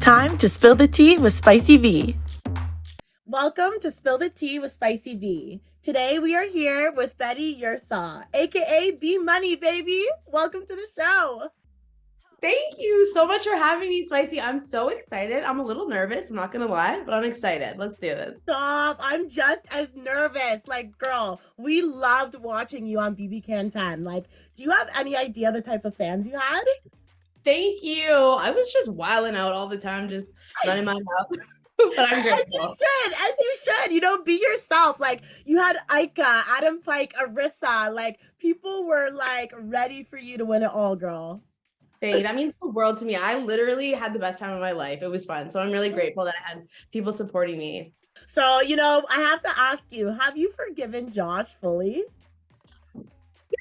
Time to spill the tea with Spicy V. Welcome to Spill the Tea with Spicy V. Today we are here with Betty Yirsaw, aka BMONEY BABY. Welcome to the show. Thank you so much for having me, Spicy. I'm so excited. I'm a little nervous, I'm not gonna lie, but I'm excited. Let's do this. Stop. I'm just as nervous. Like, girl, we loved watching you on BB Can 10. Like, do you have any idea the type of fans you had? Thank you. I was just wilding out all the time, just running my mouth. But I'm grateful. As you should, be yourself. Like, you had Ika, Adam Pike, Yirsaw. Like, people were like ready for you to win it all, girl. Hey, that means the world to me. I literally had the best time of my life. It was fun. So I'm really grateful that I had people supporting me. So, I have to ask you, have you forgiven Josh fully?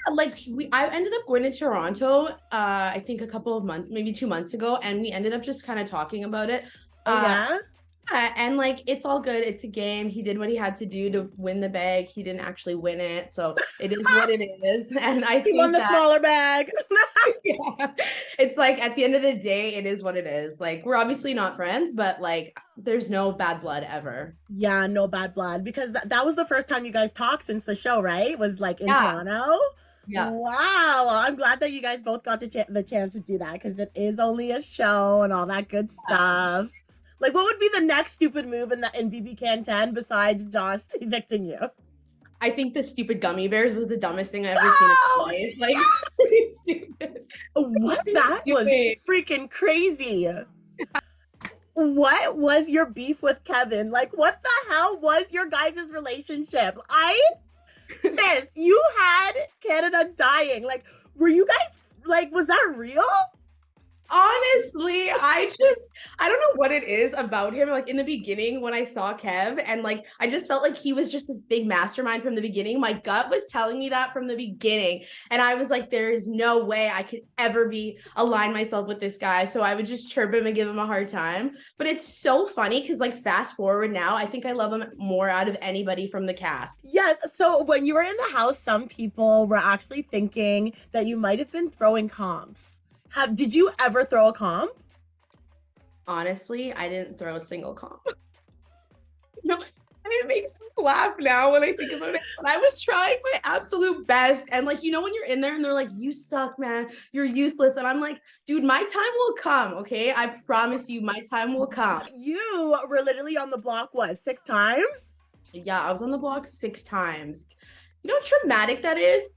Yeah, like I ended up going to Toronto, I think a couple of months, maybe 2 months ago, and we ended up just kind of talking about it. Yeah? And like it's all good. It's a game. He did what he had to do to win the bag. He didn't actually win it, so it is what it is. And I think he won the smaller bag. Yeah, it's like at the end of the day, it is what it is. Like we're obviously not friends, but like there's no bad blood ever. Yeah, no bad blood, because that was the first time you guys talked since the show, right? Was like in Toronto. Yeah. Wow. I'm glad that you guys both got the chance to do that, because it is only a show and all that good stuff. Like, what would be the next stupid move in BB Can 10 besides Josh evicting you? I think the stupid gummy bears was the dumbest thing I've ever seen in my life. Like, pretty stupid. What? That was freaking crazy. What was your beef with Kevin? Like, what the hell was your guys' relationship? Sis, you had Canada dying. Like, were you guys, like, was that real? Honestly, I don't know what it is about him. Like in the beginning when I saw Kev, and like I just felt like he was just this big mastermind from the beginning. My gut was telling me that from the beginning. And I was like, there is no way I could ever align myself with this guy. So I would just chirp him and give him a hard time. But it's so funny because like fast forward now, I think I love him more out of anybody from the cast. Yes. So when you were in the house, some people were actually thinking that you might have been throwing comps. Did you ever throw a comp? Honestly, I didn't throw a single comp. No, it makes me laugh now when I think about it. But I was trying my absolute best. And like, when you're in there and they're like, you suck, man, you're useless. And I'm like, dude, my time will come. Okay. I promise you my time will come. You were literally on the block, what, 6 times? Yeah, I was on the block 6 times. You know how traumatic that is?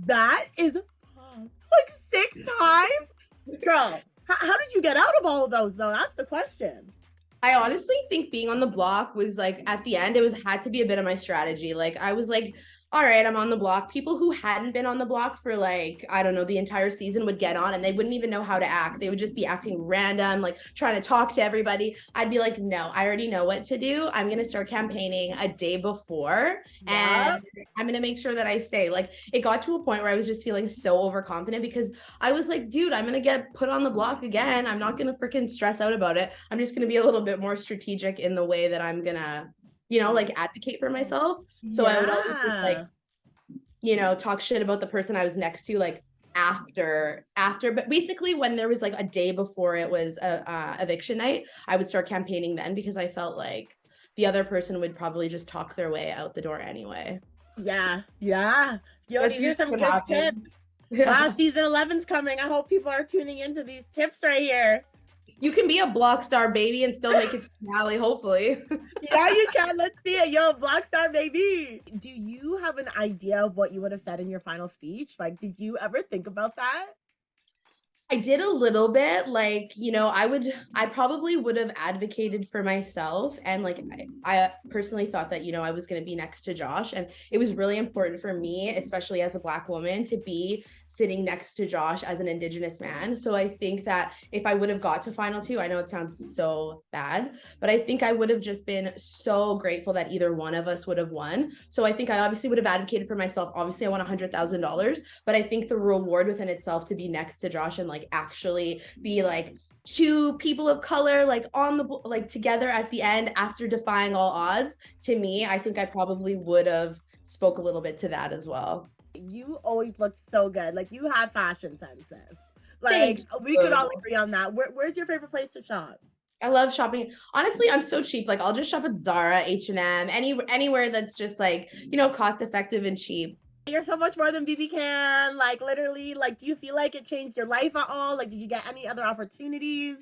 That is like 6 times? Girl, how did you get out of all of those though? That's the question. I honestly think being on the block was like at the end, had to be a bit of my strategy. Like I was like, all right, I'm on the block. People who hadn't been on the block for like, I don't know, the entire season would get on and they wouldn't even know how to act. They would just be acting random, like trying to talk to everybody. I'd be like, no, I already know what to do. I'm going to start campaigning a day before and I'm going to make sure that I stay. Like it got to a point where I was just feeling so overconfident because I was like, dude, I'm going to get put on the block again. I'm not going to freaking stress out about it. I'm just going to be a little bit more strategic in the way that I'm going to like advocate for myself. So I would always just like, talk shit about the person I was next to, like after, but basically when there was like a day before it was a eviction night, I would start campaigning then because I felt like the other person would probably just talk their way out the door anyway. Yeah. Yo, these are some good tips. Wow, season 11's coming. I hope people are tuning into these tips right here. You can be a block star baby and still make it to finale, hopefully. Yeah, you can. Let's see it. Yo, block star baby. Do you have an idea of what you would have said in your final speech? Like, did you ever think about that? I did a little bit, like, I probably would have advocated for myself. And like, I personally thought that, I was going to be next to Josh. And it was really important for me, especially as a Black woman, to be sitting next to Josh as an Indigenous man. So I think that if I would have got to final 2, I know it sounds so bad, but I think I would have just been so grateful that either one of us would have won. So I think I obviously would have advocated for myself. Obviously I won $100,000, but I think the reward within itself to be next to Josh and like actually be like 2 people of color like on the like together at the end after defying all odds, to me, I think I probably would have spoke a little bit to that as well. You always looked so good. Like you have fashion senses. Like we could all agree on that. Where's your favorite place to shop? I love shopping. Honestly, I'm so cheap. Like I'll just shop at Zara, H&M, anywhere that's just like, you know, cost effective and cheap. You're so much more than BB Can. Like literally, like do you feel like it changed your life at all? Like did you get any other opportunities?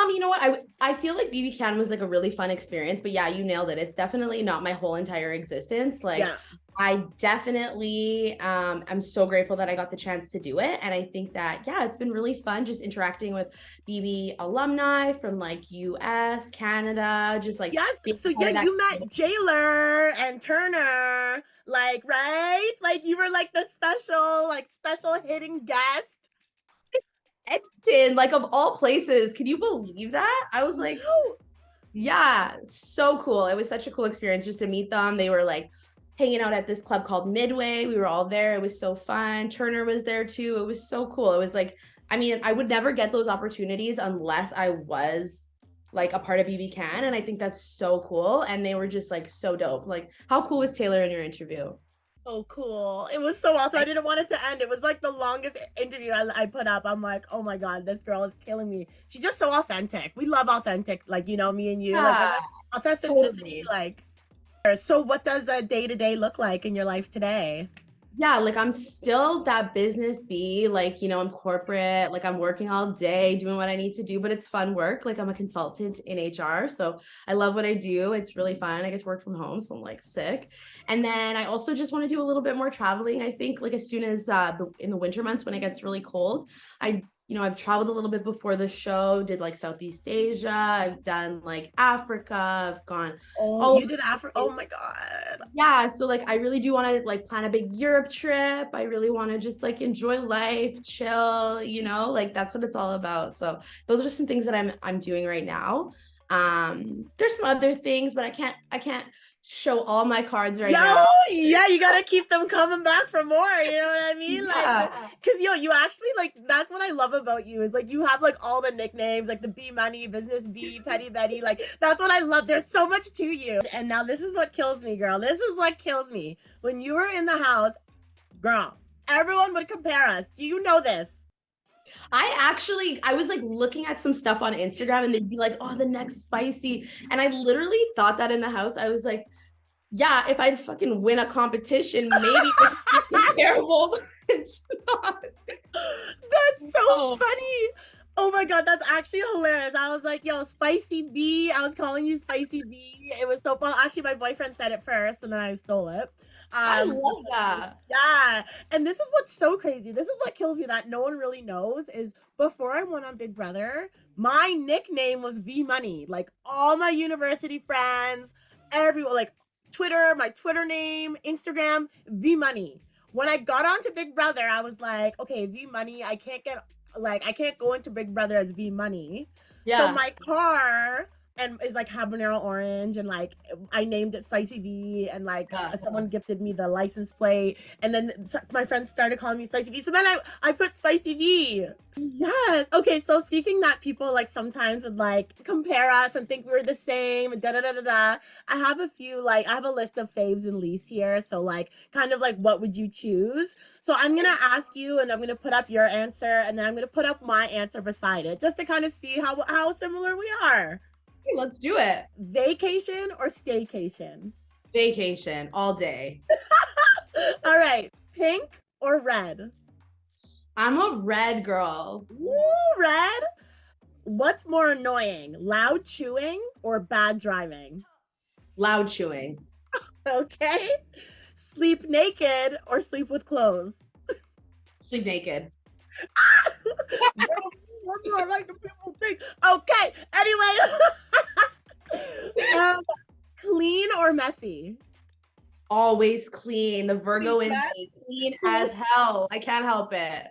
You know what? I feel like BB Can was like a really fun experience, but yeah, you nailed it. It's definitely not my whole entire existence. Like Yeah. I definitely I'm so grateful that I got the chance to do it. And I think that yeah, it's been really fun just interacting with BB alumni from like US, Canada, just like Yes. being So part yeah, of that. you met Jailer and Turner, like, right? Like you were like the special hidden guest. Edmonton, like of all places. Can you believe that? I was like, No. yeah, so cool. It was such a cool experience just to meet them. They were like hanging out at this club called Midway. We were all there. It was so fun. Turner was there too. It was so cool. It was like, I mean, I would never get those opportunities unless I was like a part of BB Can. And I think that's so cool. And they were just like so dope. Like, how cool was Taylor in your interview? Oh, cool. It was so awesome. I didn't want it to end. It was like the longest interview I put up. I'm like, oh my God, this girl is killing me. She's just so authentic. We love authentic, like, you know, me and you. Yeah, Like, authenticity, totally. like. So what does a day-to-day look like in your life today? Yeah, like I'm still that business bee, like, you know, I'm corporate, like I'm working all day doing what I need to do, but it's fun work. Like I'm a consultant in HR. So I love what I do. It's really fun. I get to work from home. So I'm like sick. And then I also just want to do a little bit more traveling. I think like as soon as in the winter months when it gets really cold, you know, I've traveled a little bit before the show, did like Southeast Asia. I've done like Africa. I've gone Oh, all you over did the Africa. Oh my God. yeah, so like I really do want to like plan a big Europe trip. I really want to just like enjoy life, chill, you know, like that's what it's all about. So those are some things that I'm doing right now. There's some other things, but I can't show all my cards right Yo, now. yeah, you gotta keep them coming back for more. You know what I mean? Like, Yeah. cause yo, you actually like that's what I love about you is like you have like all the nicknames, like the B Money, Business B, Petty Betty. Like that's what I love. There's so much to you. And now this is what kills me, girl. This is what kills me. When you were in the house, girl, everyone would compare us. Do you know this? I was like looking at some stuff on Instagram and they'd be like, oh, the next spicy. And I literally thought that in the house. I was like, yeah, if I fucking win a competition, maybe it's comparable, but it's not. That's so funny. Oh my God, that's actually hilarious. I was like, yo, Spicy B. I was calling you Spicy B. It was so fun. Actually, my boyfriend said it first and then I stole it. I love that. Yeah. And this is what's so crazy. This is what kills me that no one really knows is before I went on Big Brother, my nickname was V Money. Like all my university friends, everyone, like Twitter, my Twitter name, Instagram, V Money. When I got onto Big Brother, I was like, okay, V Money, I can't go into Big Brother as V Money. Yeah. So my car and is like habanero orange and like I named it Spicy V and like someone gifted me the license plate and then my friends started calling me Spicy V. So then I put Spicy V. Yes. Okay. So speaking that people like sometimes would like compare us and think we're the same and da da da da da. I have a list of faves and least here. So like kind of like what would you choose? So I'm gonna ask you and I'm gonna put up your answer and then I'm gonna put up my answer beside it just to kind of see how similar we are. Hey, let's do it. Vacation or staycation? Vacation all day. All right. Pink or red? I'm a red girl. Woo, red. What's more annoying, loud chewing or bad driving? Loud chewing. Okay. Sleep naked or sleep with clothes? Sleep naked. I like the people think. Okay. Anyway. Clean or messy? Always clean. The Virgo in me. Clean as hell. I can't help it.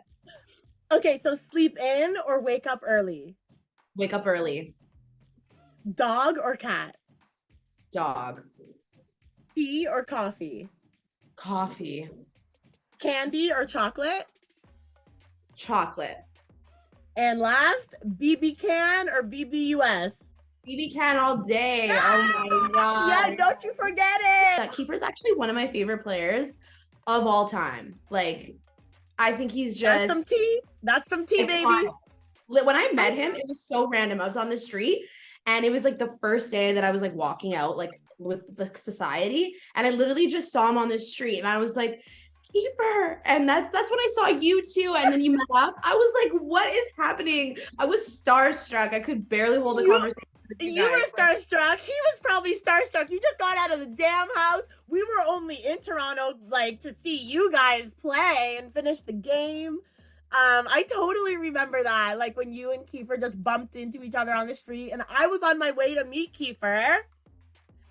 Okay, so sleep in or wake up early? Wake up early. Dog or cat? Dog. Tea or coffee? Coffee. Candy or chocolate? Chocolate. And last, BB Can or BBUS? BB Can all day. Oh my God. Yeah, don't you forget it. That Keeper's actually one of my favorite players of all time. Like, I think he's just... That's some tea. That's some tea, baby. When I met him, it was so random. I was on the street and it was like the first day that I was like walking out like with the society, and I literally just saw him on the street and I was like, Keeper. And that's when I saw you too. And then you met up. I was like, what is happening? I was starstruck. I could barely hold a conversation. You were starstruck. He was probably starstruck. You just got out of the damn house. We were only in Toronto like to see you guys play and finish the game. I totally remember that, like when you and Kiefer just bumped into each other on the street, and I was on my way to meet Kiefer.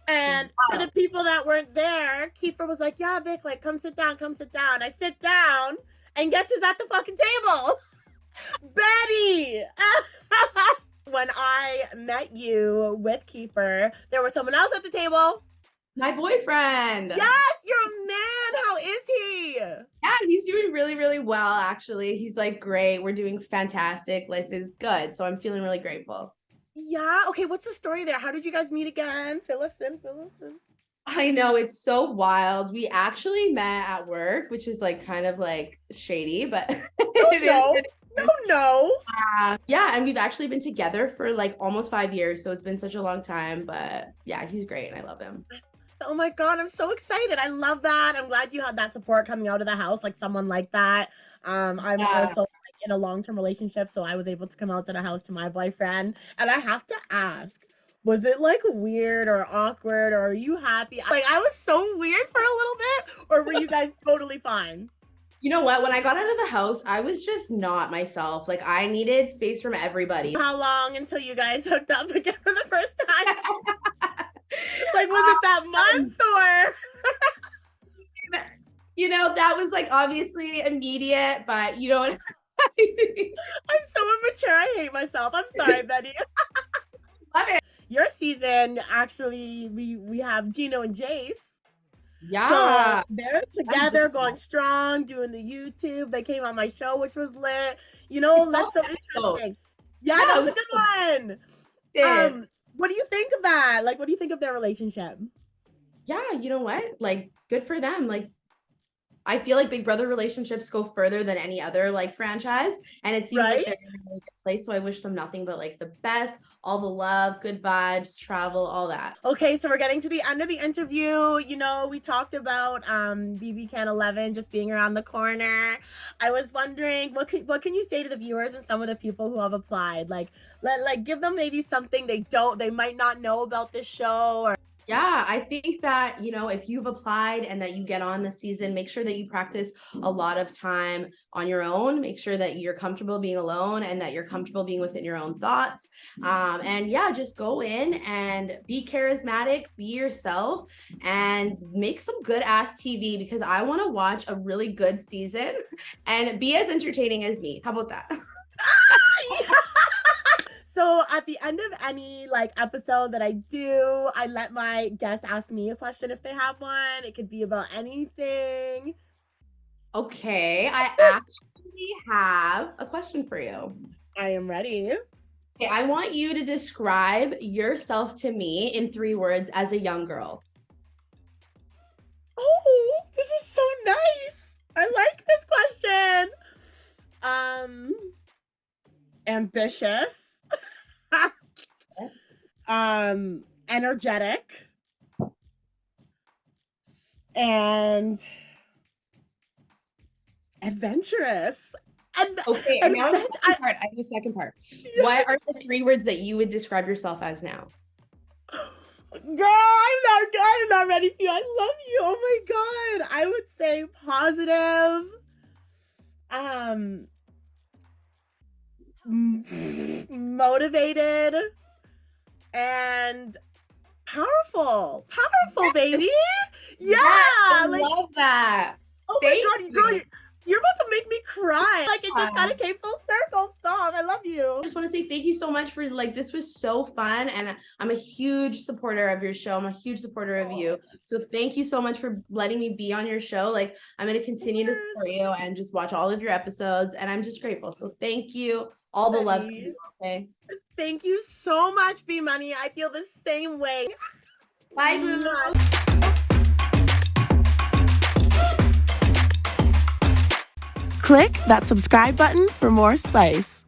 And for the people that weren't there, Kiefer was like, yeah, Vic, like, come sit down, come sit down. I sit down, and guess who's at the fucking table? Betty! When I met you with Kiefer, there was someone else at the table. My boyfriend. Yes, your man. How is he? Yeah, he's doing really, really well, actually. He's like, great. We're doing fantastic. Life is good. So I'm feeling really grateful. Yeah. Okay. What's the story there? How did you guys meet again? Fill us in. I know, it's so wild. We actually met at work, which is like kind of like shady, but No. Yeah, and we've actually been together for like almost 5 years, so it's been such a long time. But yeah, he's great and I love him. Oh my God, I'm so excited. I love that. I'm glad you had that support coming out of the house, like someone like that. I'm also in a long-term relationship, so I was able to come out to the house to my boyfriend. And I have to ask, was it like weird or awkward, or are you happy? Like, I was so weird for a little bit, or were you guys totally fine? You know what? When I got out of the house, I was just not myself. Like, I needed space from everybody. How long until you guys hooked up again for the first time? Like, was it that month or? You know, that was like obviously immediate, but you know what? I'm so immature. I hate myself. I'm sorry, Betty. Love it. Your season, actually, we have Gino and Jace. Yeah. So they're together, going strong, doing the YouTube. They came on my show, which was lit. You know, that's so interesting. Yeah, that was a good one. What do you think of that? Like, what do you think of their relationship? Yeah, you know what? Like, good for them. Like, I feel like Big Brother relationships go further than any other like franchise, and it seems like they're in a really good place. So I wish them nothing but like the best, all the love, good vibes, travel, all that. Okay, so we're getting to the end of the interview. You know, we talked about BB Can 11 just being around the corner. I was wondering, what can you say to the viewers and some of the people who have applied? Like give them maybe something they might not know about this show. Or yeah, I think that, you know, if you've applied and that you get on the season, make sure that you practice a lot of time on your own. Make sure that you're comfortable being alone and that you're comfortable being within your own thoughts. And yeah, just go in and be charismatic, be yourself, and make some good ass TV, because I want to watch a really good season and be as entertaining as me. How about that? So at the end of any like episode that I do, I let my guest ask me a question if they have one. It could be about anything. Okay, I actually have a question for you. I am ready. Okay, I want you to describe yourself to me in 3 words as a young girl. Oh, this is so nice. I like this question. Ambitious. Energetic, and adventurous. Okay, and now I have the second part. Yes. What are the 3 words that you would describe yourself as now? Girl, I'm not ready for you. I love you. Oh my God. I would say positive. Motivated and powerful, baby. Yeah, I love that. Oh my God, girl, you're about to make me cry. Like, it just kind of came full circle. Stop. I love you. I just want to say thank you so much for like, this was so fun, and I'm a huge supporter of your show. I'm a huge supporter of you. So thank you so much for letting me be on your show. Like, I'm going to continue to support you and just watch all of your episodes, and I'm just grateful. So thank you. All the love to you, okay? Thank you so much, B Money. I feel the same way. Bye, boo. Click that subscribe button for more spice.